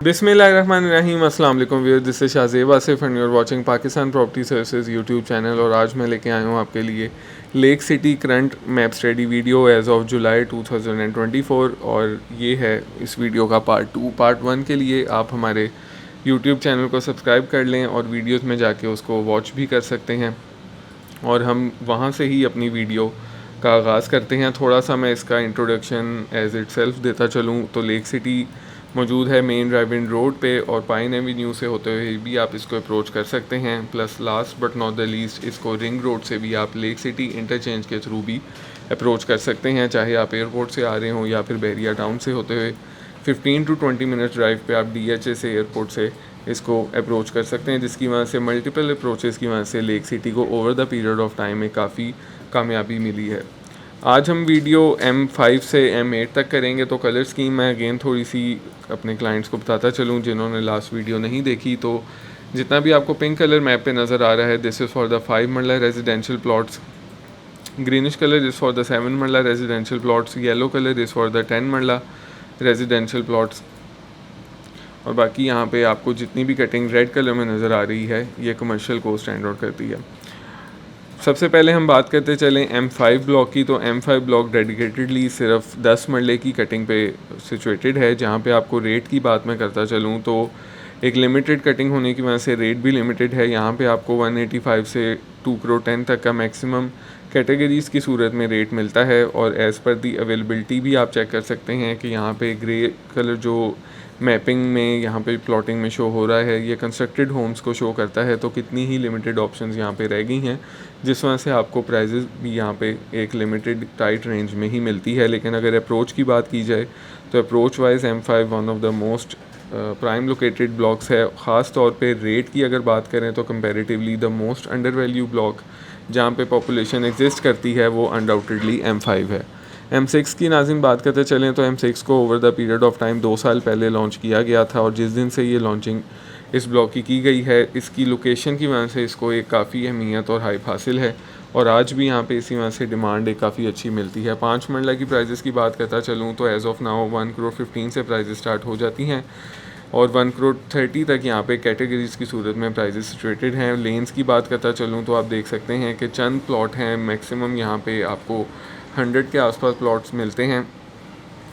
बिस्मिल्लाहिर्रहमानिर्रहीम। अस्सलाम वालेकुम viewers, this is Shahzeb Asif and you are watching Pakistan property services YouTube channel. और आज मैं लेके आया हूँ आपके लिए Lake City current map study video as of July 2024। और ये है इस वीडियो का पार्ट 2। पार्ट 1 के लिए आप हमारे यूट्यूब चैनल को सब्सक्राइब कर लें और वीडियोज़ में जाके उसको वॉच भी कर सकते हैं, और हम वहाँ से ही अपनी वीडियो का आगाज़ करते हैं। थोड़ा सा मैं इसका इंट्रोडक्शन एज इट सेल्फ देता चलूँ तो लेक सिटी मौजूद है मेन ड्राइव इन रोड पे, और पाइन एवेन्यू से होते हुए भी आप इसको अप्रोच कर सकते हैं। Plus last but not the least, इसको रिंग रोड से भी आप लेक सिटी इंटरचेंज के थ्रू भी अप्रोच कर सकते हैं, चाहे आप एयरपोर्ट से आ रहे हों या फिर बहरिया टाउन से होते हुए 15 to 20 मिनट ड्राइव पे आप DHA से एयरपोर्ट से इसको अप्रोच कर सकते हैं, जिसकी वजह से मल्टीपल अप्रोचेस की वजह से लेक सिटी को over the period of time में काफ़ी कामयाबी मिली है। आज हम वीडियो M5 से M8 तक करेंगे। तो कलर स्कीम मैं अगेन थोड़ी सी अपने क्लाइंट्स को बताता चलूँ जिन्होंने लास्ट वीडियो नहीं देखी। तो जितना भी आपको पिंक कलर मैप पे नज़र आ रहा है, दिस इज़ फॉर द 5 मरला residential plots. Greenish colour is for the 7 मरला residential plots. Yellow colour is for the 10 मरला रेजिडेंशियल प्लॉट्स। और बाकी यहाँ पे आपको जितनी भी कटिंग रेड कलर में नज़र आ रही है, ये कमर्शियल को स्टैंड आउट करती है। सबसे पहले हम बात करते चलें M5 ब्लॉक की। तो M5 ब्लॉक डेडिकेटेडली सिर्फ 10 मरले की कटिंग पे सिचुएटेड है। जहाँ पे आपको रेट की बात मैं करता चलूँ तो एक लिमिटेड कटिंग होने की वजह से रेट भी लिमिटेड है। यहाँ पे आपको 185 से 2 करोड़ 10 तक का मैक्सिमम कैटेगरीज़ की सूरत में रेट मिलता है। और एज़ पर दी अवेलेबिलिटी भी आप चेक कर सकते हैं कि यहाँ पे ग्रे कलर जो मैपिंग में यहाँ पे प्लॉटिंग में शो हो रहा है, ये कंस्ट्रक्टेड होम्स को शो करता है। तो कितनी ही लिमिटेड ऑप्शंस यहाँ पे रह गई हैं, जिस वजह से आपको प्राइजेज़ भी यहाँ पे एक लिमिटेड टाइट रेंज में ही मिलती है। लेकिन अगर अप्रोच की बात की जाए तो approach wise M5 one of the most prime located blocks है। ख़ास तौर पे रेट की अगर बात करें तो comparatively the most under value block जहाँ पे पॉपुलेशन एग्जिस्ट करती है वो अनडाउटेडली M5 है। M6 की नाज़िम बात करते चलें तो M6 को over the period of time 2 साल पहले लॉन्च किया गया था, और जिस दिन से ये लॉन्चिंग इस ब्लॉक की गई है, इसकी लोकेशन की वजह से इसको एक काफ़ी अहमियत और हाइप हासिल है। और आज भी यहाँ पे इसी वजह से डिमांड एक काफ़ी अच्छी मिलती है। 5 मरला की प्राइजेस की बात करता चलूँ तो एज़ ऑफ नाउ 1 करोड़ 15 से प्राइजेस स्टार्ट हो जाती हैं, और 1 करोड़ 30 तक यहाँ पे कैटेगरीज़ की सूरत में प्राइजेस सिचुएटेड हैं। लेंस की बात करता चलूँ तो आप देख सकते हैं कि चंद प्लॉट हैं, मैक्सिमम यहाँ पे आपको 100 के आसपास प्लॉट्स मिलते हैं।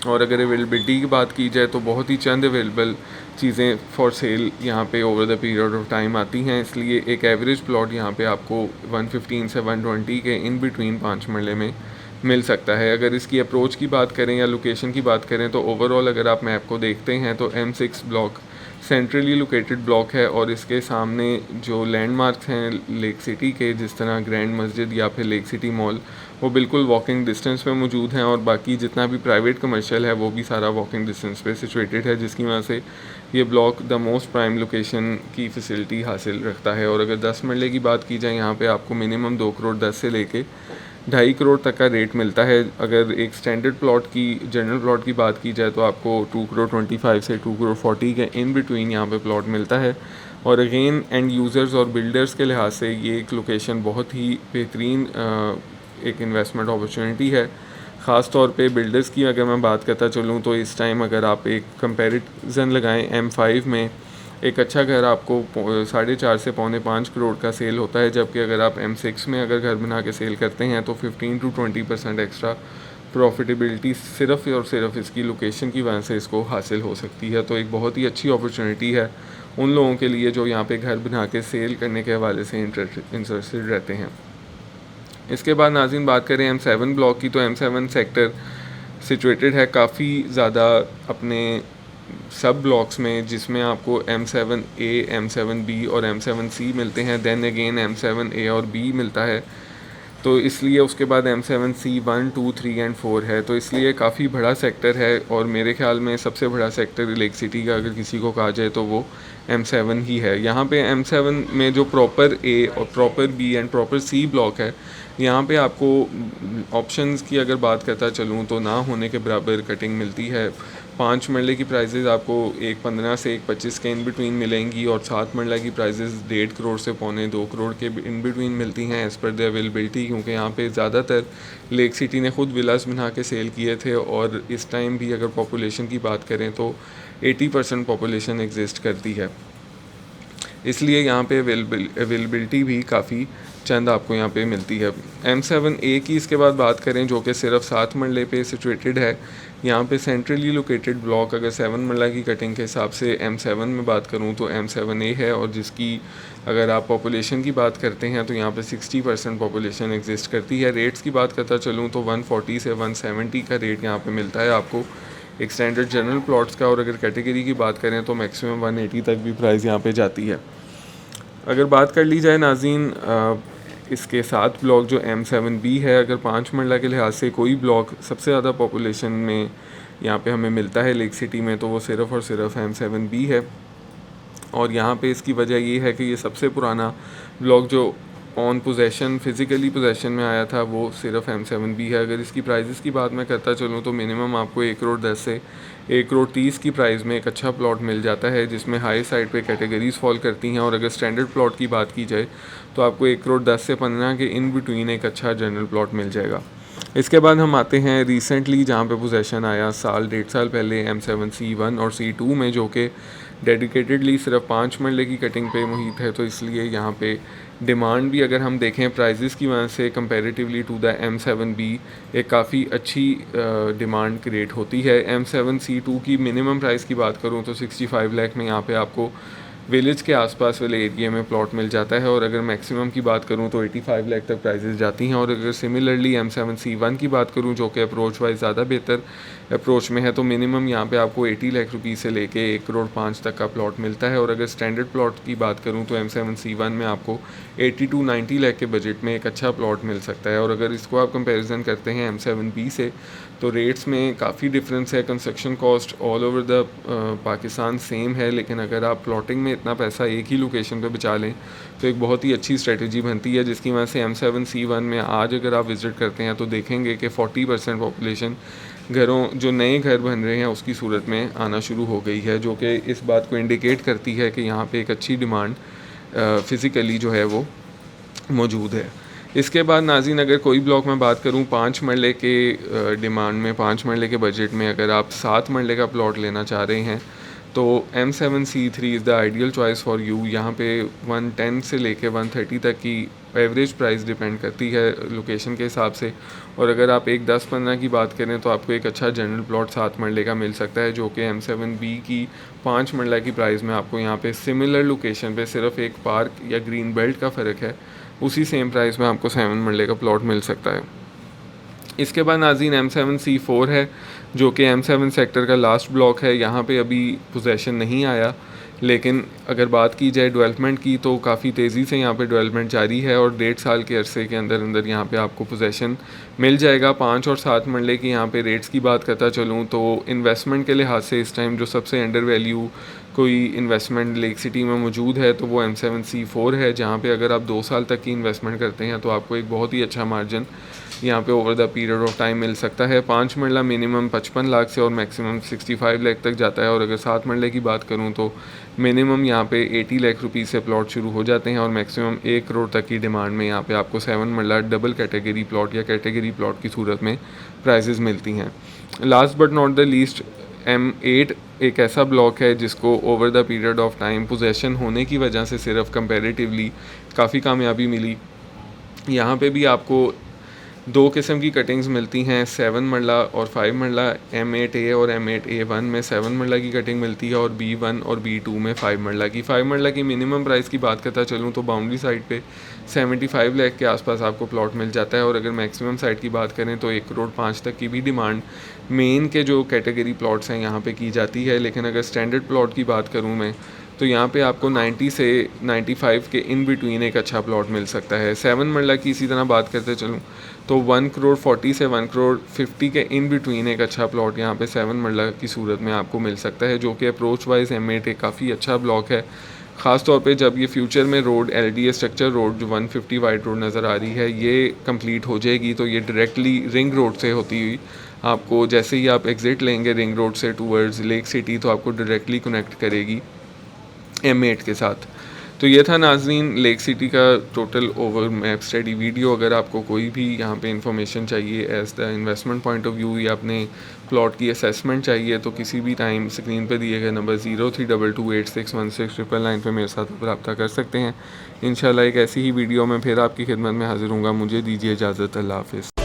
और अगर अवेलेबिलिटी की बात की जाए तो बहुत ही चंद अवेलेबल चीज़ें फॉर सेल यहाँ पे over the period of time आती हैं। इसलिए एक एवरेज प्लॉट यहाँ पे आपको 115 से 120 के इन बिटवीन 5 मरले में मिल सकता है। अगर इसकी अप्रोच की बात करें या लोकेशन की बात करें तो ओवरऑल अगर आप मैप को देखते हैं तो M6 block centrally located block है, और इसके सामने जो लैंडमार्क्स हैं लेक सिटी के, जिस तरह ग्रैंड मस्जिद या फिर लेक सिटी मॉल, वो बिल्कुल वॉकिंग डिस्टेंस पे मौजूद हैं। और बाकी जितना भी प्राइवेट कमर्शियल है वो भी सारा वॉकिंग डिस्टेंस पे सिचुएटेड है, जिसकी वजह से ये block the most prime location की फैसिलिटी हासिल रखता है। और अगर 10 मरले की बात की जाए, यहाँ पे आपको मिनिमम 2 करोड़ 10 से लेके 2.5 करोड़ तक का रेट मिलता है। अगर एक स्टैंडर्ड प्लॉट की जनरल प्लॉट की बात की जाए तो आपको 2 करोड़ 25 से 2 करोड़ 40 के इन बिटवीन यहाँ पे प्लॉट मिलता है। और अगेन एंड यूज़र्स और बिल्डर्स के लिहाज से ये एक लोकेशन बहुत ही बेहतरीन एक इन्वेस्टमेंट अपॉर्चुनिटी है। ख़ास तौर पे बिल्डर्स की अगर मैं बात करता चलूँ तो इस टाइम अगर आप एक कंपैरिजन लगाएं M5 में, एक अच्छा घर आपको 4.5 से 4.5 करोड़ का सेल होता है, जबकि अगर आप M6 में अगर घर बना के सेल करते हैं तो 15 to 20% एक्स्ट्रा प्रॉफिटेबिलिटी सिर्फ और सिर्फ इसकी लोकेशन की वजह से इसको हासिल हो सकती है। तो एक बहुत ही अच्छी अपॉर्चुनिटी है उन लोगों के लिए जो यहाँ पे घर बना के सेल करने के हवाले से इंटरेस्टेड रहते हैं। इसके बाद नाज़रीन बात करें M7 ब्लॉक की, तो M7 सेक्टर सिचुएटेड है काफ़ी ज़्यादा अपने सब ब्लॉक्स में, जिसमें आपको M7A, M7B और M7C मिलते हैं। देन अगेन M7A और B मिलता है, तो इसलिए उसके बाद M7C 1, 2, 3 एंड 4 है। तो इसलिए काफ़ी बड़ा सेक्टर है, और मेरे ख्याल में सबसे बड़ा सेक्टर लेक सिटी का अगर किसी को कहा जाए तो वो M7 ही है। यहाँ पे M7 में जो प्रॉपर A और proper B and proper C block है, यहाँ पे आपको ऑप्शंस की अगर बात करता चलूँ तो ना होने के बराबर कटिंग मिलती है। 5 मरले की प्राइजेज़ आपको 1.15 से 1.25 के इन बिटवीन मिलेंगी और 7 मरला की प्राइजेज़ 1.5 करोड़ से 2.25 करोड़ के इन बिटवीन मिलती हैं एज़ पर द अवेलेबिलिटी, क्योंकि यहाँ पे ज़्यादातर लेक सिटी ने खुद विलास बना के सेल किए थे और इस टाइम भी अगर पॉपुलेशन की बात करें तो 80% पॉपुलेशन एग्जिस्ट करती है, इसलिए यहाँ पे अवेलेबिलिटी भी काफ़ी चंद आपको यहाँ पे मिलती है। M7A की इसके बाद बात करें जो कि सिर्फ 7 मरले पे सिचुएटेड है। यहाँ पे सेंट्रली लोकेटेड ब्लॉक अगर 7 मरला की कटिंग के हिसाब से M7 में बात करूँ तो M7A है, और जिसकी अगर आप पॉपुलेशन की बात करते हैं तो यहाँ पे 60% पॉपुलेशन एग्जिस्ट करती है। रेट्स की बात करता चलूँ तो 140 से 170 का रेट यहाँ पे मिलता है आपको एक स्टैंडर्ड जनरल प्लॉट्स का, और अगर कैटेगरी की बात करें तो मैक्सिमम 180 तक भी प्राइस यहाँ पे जाती है। अगर बात कर ली जाए नाज़रीन इसके साथ ब्लॉक जो M7B है, अगर 5 मरला के लिहाज से कोई ब्लॉक सबसे ज़्यादा पॉपुलेशन में यहाँ पे हमें मिलता है लेक सिटी में, तो वो सिर्फ़ और सिर्फ M7B है। और यहाँ पे इसकी वजह ये है कि ये सबसे पुराना ब्लॉक जो ऑन पोजेशन फिज़िकली पोजेशन में आया था वो सिर्फ M7B है। अगर इसकी प्राइजेस की बात मैं करता चलूँ तो मिनिमम आपको 1 करोड़ 10 से 1 करोड़ 30 की प्राइस में एक अच्छा प्लॉट मिल जाता है, जिसमें हाई साइड पे कैटेगरीज फॉल करती हैं। और अगर स्टैंडर्ड प्लॉट की बात की जाए तो आपको 1 करोड़ 10 से 15 के इन बिटवीन एक अच्छा जनरल प्लॉट मिल जाएगा। इसके बाद हम आते हैं रिसेंटली जहाँ पे पोजेशन आया साल 1.5 साल पहले M7C1 और C2 में, जो कि डेडिकेटेडली सिर्फ 5 मरले की कटिंग पे मुहित है। तो इसलिए यहाँ पे डिमांड भी अगर हम देखें प्राइजेस की वजह से कंपैरेटिवली टू द M7B एक काफ़ी अच्छी डिमांड क्रिएट होती है। M7C2 की मिनिमम प्राइस की बात करूँ तो 65 लाख में यहाँ पे आपको विलेज के आसपास वाले एरिया में प्लॉट मिल जाता है, और अगर मैक्सिमम की बात करूं तो 85 लाख तक प्राइजेस जाती हैं। और अगर सिमिलरली M7C1 की बात करूं जो कि अप्रोच वाइज ज़्यादा बेहतर अप्रोच में है, तो मिनिमम यहां पे आपको 80 लाख रुपीस से लेके 1 करोड़ 5 तक का प्लॉट मिलता है। और अगर स्टैंडर्ड प्लॉट की बात करूं तो M7C1 में आपको 80 टू 90 लाख के बजट में एक अच्छा प्लॉट मिल सकता है। और अगर इसको आप कंपेरिजन करते हैं M7B से तो रेट्स में काफ़ी डिफरेंस है। Construction cost all over the Pakistan same है, लेकिन अगर आप प्लॉटिंग में इतना पैसा एक ही लोकेशन पे बचा लें तो एक बहुत ही अच्छी स्ट्रेटजी बनती है, जिसकी वजह से M7C1 में आज अगर आप विज़िट करते हैं तो देखेंगे कि 40% पॉपुलेशन घरों जो नए घर बन रहे हैं उसकी सूरत में आना शुरू हो गई है, जो कि इस बात को इंडिकेट करती है कि यहाँ पे एक अच्छी डिमांड फ़िज़िकली जो है वो मौजूद है। इसके बाद नाज़रीन अगर कोई ब्लॉक में बात करूं 5 मरले के डिमांड में, 5 मरले के बजट में अगर आप 7 मरले का प्लॉट लेना चाह रहे हैं तो M7C3 is the ideal choice for you. यहाँ पे 110 से लेके 130 तक की एवरेज प्राइस डिपेंड करती है लोकेशन के हिसाब से। और अगर आप एक 10-15 की बात करें तो आपको एक अच्छा जनरल प्लॉट 7 मरले का मिल सकता है, जो कि M7B की 5 मरला की प्राइस में आपको यहाँ पे सिमिलर लोकेशन पे सिर्फ एक पार्क या ग्रीन बेल्ट का फ़र्क है, उसी सेम प्राइस में आपको 7 मरले का प्लॉट मिल सकता है। इसके बाद नाज़रीन M7C4 है जो कि M7 सेक्टर का लास्ट ब्लॉक है। यहाँ पे अभी पोजेशन नहीं आया, लेकिन अगर बात की जाए डेवलपमेंट की तो काफ़ी तेज़ी से यहाँ पे डेवलपमेंट जारी है और 1.5 साल के अरसे के अंदर अंदर यहाँ पे आपको पोजेशन मिल जाएगा। 5 और 7 मरले की यहाँ पे रेट्स की बात करता चलूँ तो इन्वेस्टमेंट के लिहाज से इस टाइम जो सबसे अंडर वैल्यू कोई इन्वेस्टमेंट लेक सिटी में मौजूद है तो वो M7C4 है, जहाँ पे अगर आप 2 साल तक की इन्वेस्टमेंट करते हैं तो आपको एक बहुत ही अच्छा मार्जिन यहाँ पे over the period of time मिल सकता है। 5 मरला मिनिमम 55 लाख से और मैक्सिमम 65 लाख तक जाता है, और अगर 7 मरले की बात करूँ तो मिनिमम यहाँ पे 80 लाख रुपीस से प्लॉट शुरू हो जाते हैं और मैक्सिमम 1 करोड़ तक की डिमांड में यहाँ पे आपको 7 मरला डबल कैटेगरी प्लॉट या कैटेगरी प्लॉट की सूरत में प्राइजेज़ मिलती हैं। Last but not the least M8 एक ऐसा ब्लॉक है जिसको over the period of time possession होने की वजह से सिर्फ कंपैरेटिवली काफ़ी कामयाबी मिली। यहाँ पे भी आपको 2 किस्म की कटिंग्स मिलती हैं, 7 मरला और 5 मरला। M8A और M8A1 में 7 मरला की कटिंग मिलती है और B1 और B2 में 5 मरला की। 5 मरला की मिनिमम प्राइस की बात करता चलूँ तो बाउंड्री साइड पे 75 लाख के आसपास आपको प्लॉट मिल जाता है, और अगर मैक्सिमम साइड की बात करें तो 1 करोड़ 5 तक की भी डिमांड मेन के जो कैटेगरी प्लॉट्स हैं यहाँ पे की जाती है। लेकिन अगर स्टैंडर्ड प्लॉट की बात करूँ मैं तो यहाँ पे आपको 90 से 95 के इन बिटवीन एक अच्छा प्लॉट मिल सकता है। 7 मरला की इसी तरह बात करते चलूँ तो 1 करोड़ 40 से 1 करोड़ 50 के इन बिटवीन एक अच्छा प्लॉट यहाँ पे 7 मरला की सूरत में आपको मिल सकता है, जो कि अप्रोच वाइज M8 एक काफ़ी अच्छा ब्लॉक है। ख़ास तौर पे जब ये फ्यूचर में रोड LDA स्ट्रक्चर रोड जो 150 वाइड रोड नज़र आ रही है ये कंप्लीट हो जाएगी, तो ये डायरेक्टली रिंग रोड से होती हुई आपको, जैसे ही आप एग्ज़िट लेंगे रिंग रोड से टूवर्ड्स लेक सिटी, तो आपको डायरेक्टली कनेक्ट करेगी M8 के साथ। तो ये था नाज़रीन लेक सिटी का total over map study video. अगर आपको कोई भी यहाँ पे इंफॉर्मेशन चाहिए as the investment point of view या अपने प्लॉट की असेसमेंट चाहिए, तो किसी भी टाइम स्क्रीन पर दिए गए नंबर 0322861699 पर मेरे साथ रब्ता कर सकते हैं। इंशाल्लाह एक ऐसी ही वीडियो में फिर आपकी खिदमत में हाजिर हूँगा। मुझे दीजिए इजाज़त। अल्लाह हाफ़िज़।